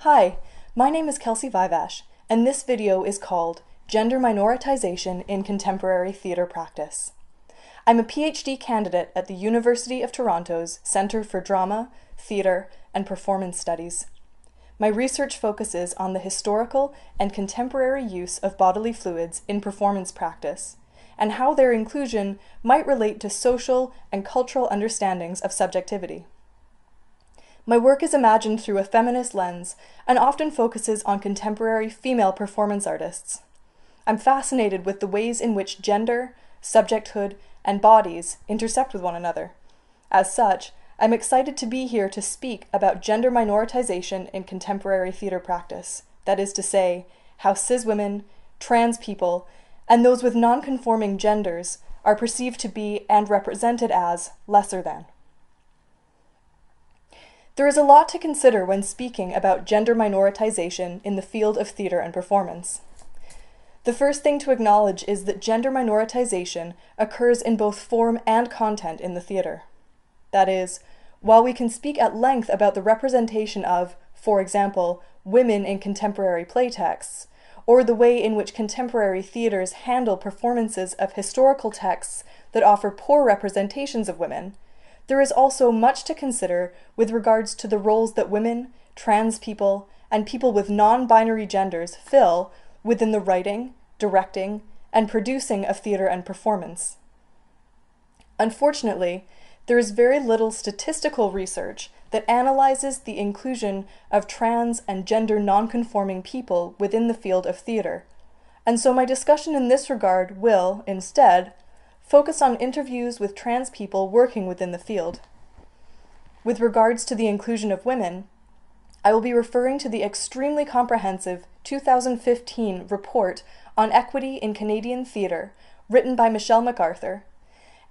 Hi, my name is Kelsey Vivash, and this video is called Gender Minoritization in Contemporary Theatre Practice. I'm a PhD candidate at the University of Toronto's Centre for Drama, Theatre, and Performance Studies. My research focuses on the historical and contemporary use of bodily fluids in performance practice, and how their inclusion might relate to social and cultural understandings of subjectivity. My work is imagined through a feminist lens and often focuses on contemporary female performance artists. I'm fascinated with the ways in which gender, subjecthood, and bodies intersect with one another. As such, I'm excited to be here to speak about gender minoritization in contemporary theatre practice, that is to say, how cis women, trans people, and those with non-conforming genders are perceived to be and represented as lesser than. There is a lot to consider when speaking about gender minoritization in the field of theatre and performance. The first thing to acknowledge is that gender minoritization occurs in both form and content in the theatre. That is, while we can speak at length about the representation of, for example, women in contemporary playtexts, or the way in which contemporary theatres handle performances of historical texts that offer poor representations of women, there is also much to consider with regards to the roles that women, trans people, and people with non-binary genders fill within the writing, directing, and producing of theatre and performance. Unfortunately, there is very little statistical research that analyzes the inclusion of trans and gender non-conforming people within the field of theatre, and so my discussion in this regard will, instead, focus on interviews with trans people working within the field. With regards to the inclusion of women, I will be referring to the extremely comprehensive 2015 report on equity in Canadian theatre written by Michelle MacArthur,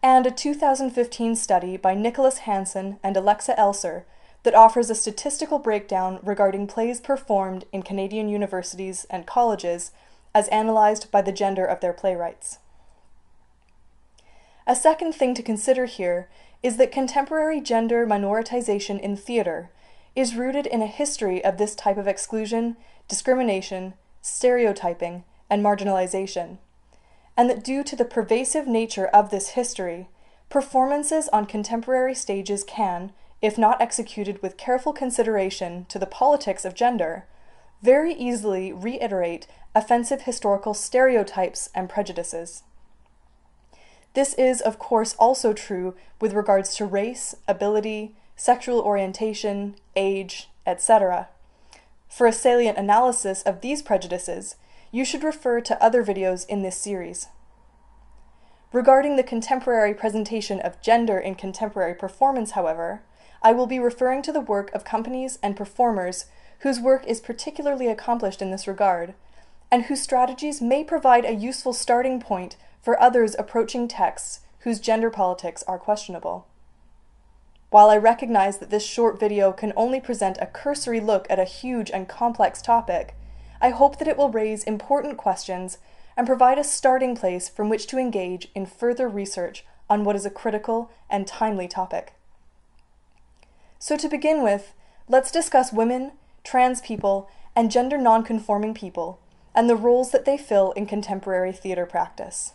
and a 2015 study by Nicholas Hansen and Alexa Elser that offers a statistical breakdown regarding plays performed in Canadian universities and colleges as analysed by the gender of their playwrights. A second thing to consider here is that contemporary gender minoritization in theatre is rooted in a history of this type of exclusion, discrimination, stereotyping, and marginalization, and that due to the pervasive nature of this history, performances on contemporary stages can, if not executed with careful consideration to the politics of gender, very easily reiterate offensive historical stereotypes and prejudices. This is, of course, also true with regards to race, ability, sexual orientation, age, etc. For a salient analysis of these prejudices, you should refer to other videos in this series. Regarding the contemporary presentation of gender in contemporary performance, however, I will be referring to the work of companies and performers whose work is particularly accomplished in this regard, and whose strategies may provide a useful starting point for others approaching texts whose gender politics are questionable. While I recognize that this short video can only present a cursory look at a huge and complex topic, I hope that it will raise important questions and provide a starting place from which to engage in further research on what is a critical and timely topic. So to begin with, let's discuss women, trans people, and gender non-conforming people, and the roles that they fill in contemporary theatre practice.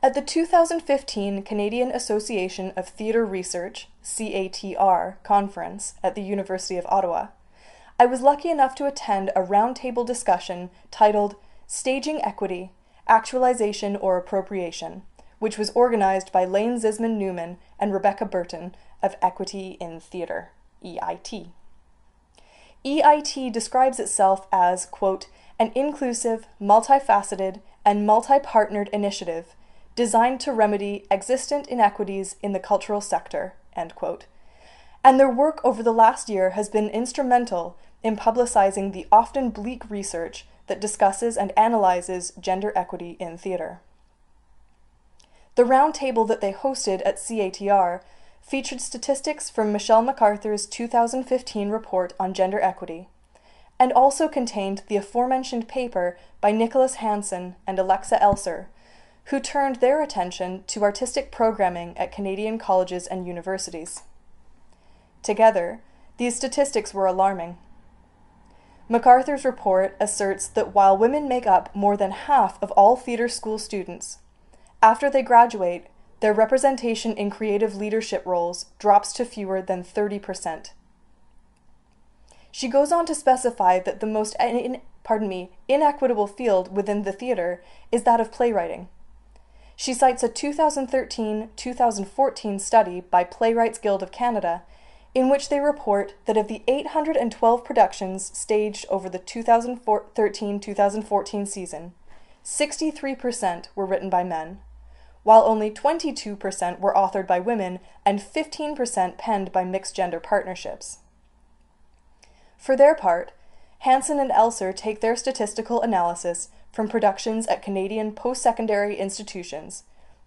At the 2015 Canadian Association of Theatre Research, CATR, conference at the University of Ottawa, I was lucky enough to attend a roundtable discussion titled Staging Equity, Actualization or Appropriation, which was organized by Lane Zisman Newman and Rebecca Burton of Equity in Theatre, EIT. EIT describes itself as, quote, an inclusive, multifaceted, and multi-partnered initiative designed to remedy existent inequities in the cultural sector, end quote. And their work over the last year has been instrumental in publicizing the often bleak research that discusses and analyzes gender equity in theatre. The roundtable that they hosted at CATR featured statistics from Michelle MacArthur's 2015 report on gender equity, and also contained the aforementioned paper by Nicholas Hansen and Alexa Elser, who turned their attention to artistic programming at Canadian colleges and universities. Together, These statistics were alarming. MacArthur's report asserts that while women make up more than half of all theater school students, after they graduate, their representation in creative leadership roles drops to fewer than 30%. She goes on to specify that the most inequitable field within the theater is that of playwriting. She cites a 2013-2014 study by Playwrights Guild of Canada in which they report that of the 812 productions staged over the 2013-2014 season, 63% were written by men, while only 22% were authored by women and 15% penned by mixed-gender partnerships. For their part, Hansen and Elser take their statistical analysis from productions at Canadian post-secondary institutions,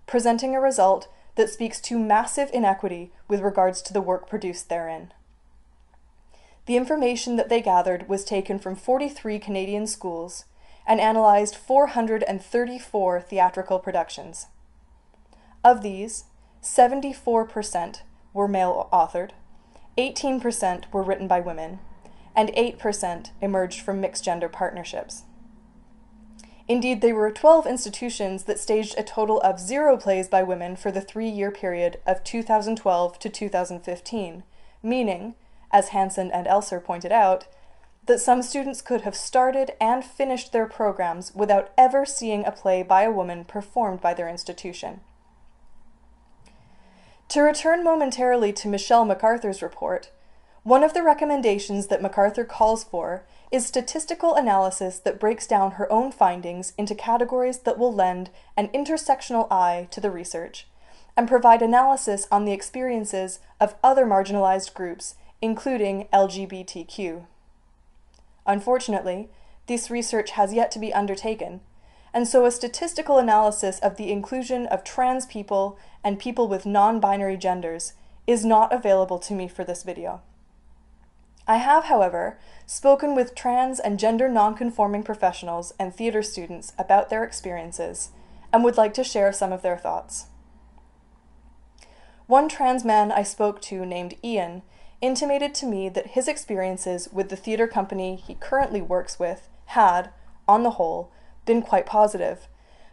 presenting a result that speaks to massive inequity with regards to the work produced therein. The information that they gathered was taken from 43 Canadian schools and analyzed 434 theatrical productions. Of these, 74% were male-authored, 18% were written by women, and 8% emerged from mixed-gender partnerships. Indeed, there were 12 institutions that staged a total of 0 plays by women for the 3-year period of 2012 to 2015, meaning, as Hansen and Elser pointed out, that some students could have started and finished their programs without ever seeing a play by a woman performed by their institution. To return momentarily to Michelle MacArthur's report, one of the recommendations that MacArthur calls for is statistical analysis that breaks down her own findings into categories that will lend an intersectional eye to the research and provide analysis on the experiences of other marginalized groups, including LGBTQ. Unfortunately, this research has yet to be undertaken, and so a statistical analysis of the inclusion of trans people and people with non-binary genders is not available to me for this video. I have, however, spoken with trans and gender non-conforming professionals and theater students about their experiences and would like to share some of their thoughts. One trans man I spoke to named Ian intimated to me that his experiences with the theater company he currently works with had, on the whole, been quite positive,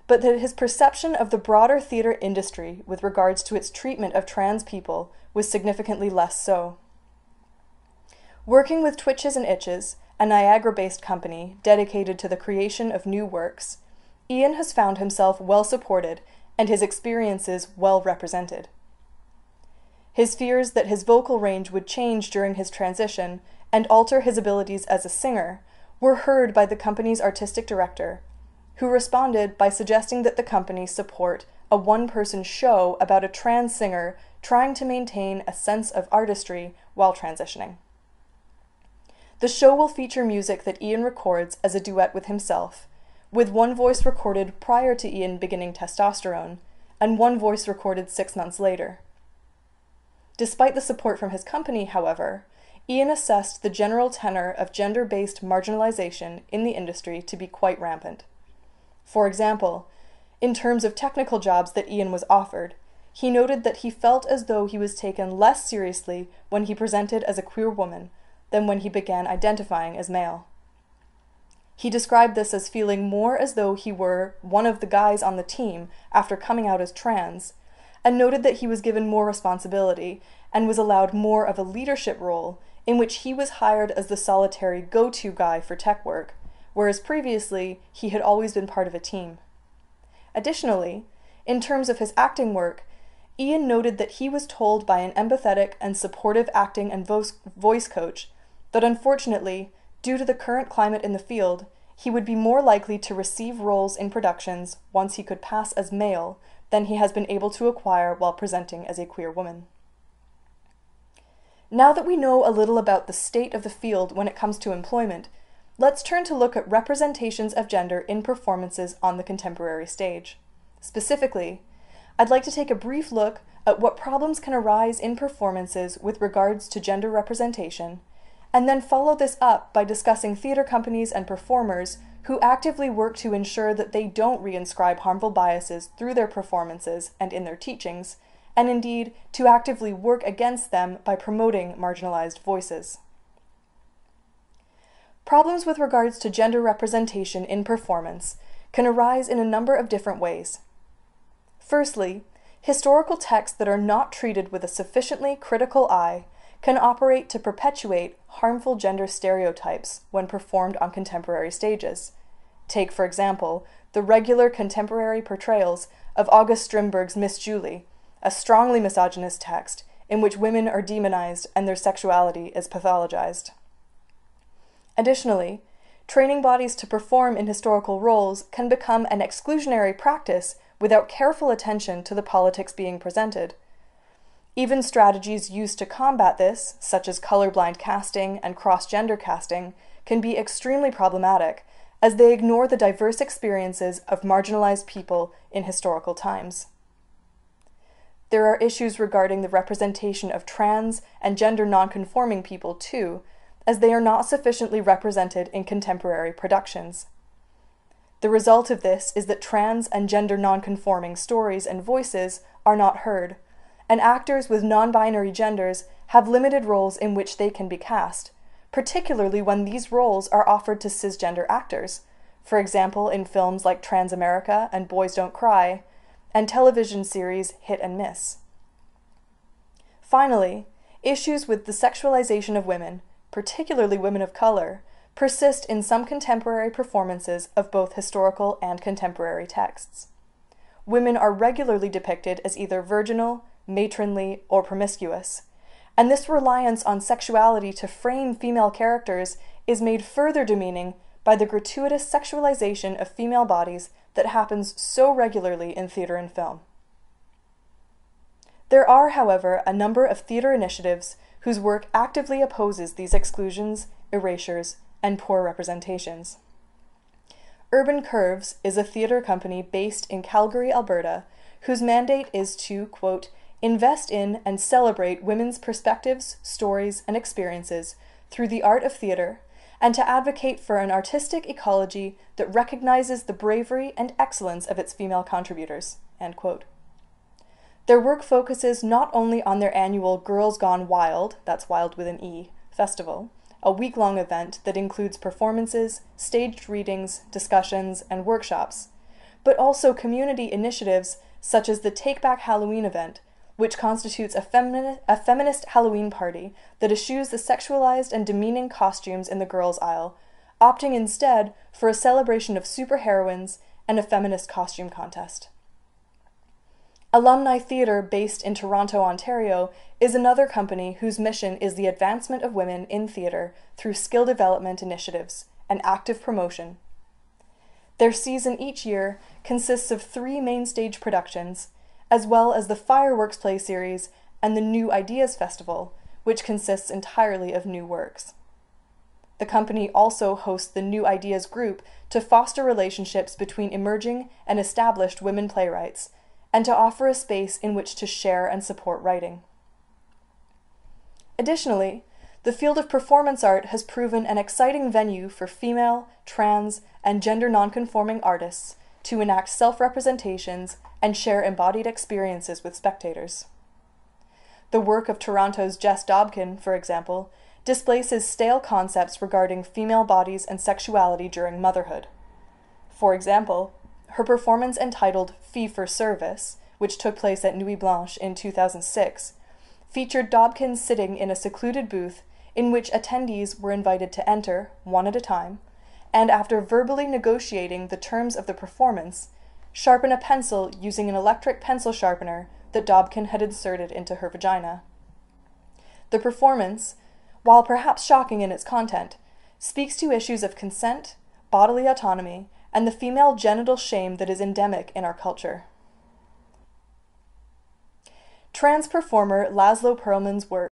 but that his perception of the broader theater industry with regards to its treatment of trans people was significantly less so. Working with Twitches and Itches, a Niagara-based company dedicated to the creation of new works, Ian has found himself well supported and his experiences well represented. His fears that his vocal range would change during his transition and alter his abilities as a singer were heard by the company's artistic director, who responded by suggesting that the company support a one-person show about a trans singer trying to maintain a sense of artistry while transitioning. The show will feature music that Ian records as a duet with himself, with one voice recorded prior to Ian beginning testosterone, and one voice recorded 6 months later. Despite the support from his company, however, Ian assessed the general tenor of gender-based marginalization in the industry to be quite rampant. For example, in terms of technical jobs that Ian was offered, he noted that he felt as though he was taken less seriously when he presented as a queer woman than when he began identifying as male. He described this as feeling more as though he were one of the guys on the team after coming out as trans, and noted that he was given more responsibility and was allowed more of a leadership role in which he was hired as the solitary go-to guy for tech work, whereas previously he had always been part of a team. Additionally, in terms of his acting work, Ian noted that he was told by an empathetic and supportive acting and voice coach that unfortunately, due to the current climate in the field, he would be more likely to receive roles in productions once he could pass as male than he has been able to acquire while presenting as a queer woman. Now that we know a little about the state of the field when it comes to employment, let's turn to look at representations of gender in performances on the contemporary stage. Specifically, I'd like to take a brief look at what problems can arise in performances with regards to gender representation, and then follow this up by discussing theater companies and performers who actively work to ensure that they don't reinscribe harmful biases through their performances and in their teachings, and indeed to actively work against them by promoting marginalized voices. Problems with regards to gender representation in performance can arise in a number of different ways. Firstly, historical texts that are not treated with a sufficiently critical eye can operate to perpetuate harmful gender stereotypes when performed on contemporary stages. Take, for example, the regular contemporary portrayals of August Strindberg's Miss Julie, a strongly misogynist text in which women are demonized and their sexuality is pathologized. Additionally, training bodies to perform in historical roles can become an exclusionary practice without careful attention to the politics being presented. Even strategies used to combat this, such as colorblind casting and cross-gender casting, can be extremely problematic, as they ignore the diverse experiences of marginalized people in historical times. There are issues regarding the representation of trans and gender nonconforming people too, as they are not sufficiently represented in contemporary productions. The result of this is that trans and gender nonconforming stories and voices are not heard, and actors with non-binary genders have limited roles in which they can be cast, particularly when these roles are offered to cisgender actors, for example in films like Transamerica and Boys Don't Cry, and television series Hit and Miss. Finally, issues with the sexualization of women, particularly women of color, persist in some contemporary performances of both historical and contemporary texts. Women are regularly depicted as either virginal, matronly, or promiscuous, and this reliance on sexuality to frame female characters is made further demeaning by the gratuitous sexualization of female bodies that happens so regularly in theater and film. There are, however, a number of theater initiatives whose work actively opposes these exclusions, erasures, and poor representations. Urban Curves is a theater company based in Calgary, Alberta, whose mandate is to, quote, invest in and celebrate women's perspectives, stories, and experiences through the art of theater, and to advocate for an artistic ecology that recognizes the bravery and excellence of its female contributors, end quote. Their work focuses not only on their annual Girls Gone Wild, that's Wild with an E, festival, a week-long event that includes performances, staged readings, discussions, and workshops, but also community initiatives such as the Take Back Halloween event, which constitutes a feminist Halloween party that eschews the sexualized and demeaning costumes in the girls' aisle, opting instead for a celebration of superheroines and a feminist costume contest. Alumni Theatre, based in Toronto, Ontario, is another company whose mission is the advancement of women in theatre through skill development initiatives and active promotion. Their season each year consists of 3 main stage productions, as well as the Fireworks Play Series and the New Ideas Festival, which consists entirely of new works. The company also hosts the New Ideas Group to foster relationships between emerging and established women playwrights, and to offer a space in which to share and support writing. Additionally, the field of performance art has proven an exciting venue for female, trans, and gender nonconforming artists to enact self-representations and share embodied experiences with spectators. The work of Toronto's Jess Dobkin, for example, displaces stale concepts regarding female bodies and sexuality during motherhood. For example, her performance entitled Fee for Service, which took place at Nuit Blanche in 2006, featured Dobkin sitting in a secluded booth in which attendees were invited to enter, one at a time, and after verbally negotiating the terms of the performance, sharpen a pencil using an electric pencil sharpener that Dobkin had inserted into her vagina. The performance, while perhaps shocking in its content, speaks to issues of consent, bodily autonomy, and the female genital shame that is endemic in our culture. Trans performer Laszlo Perlman's work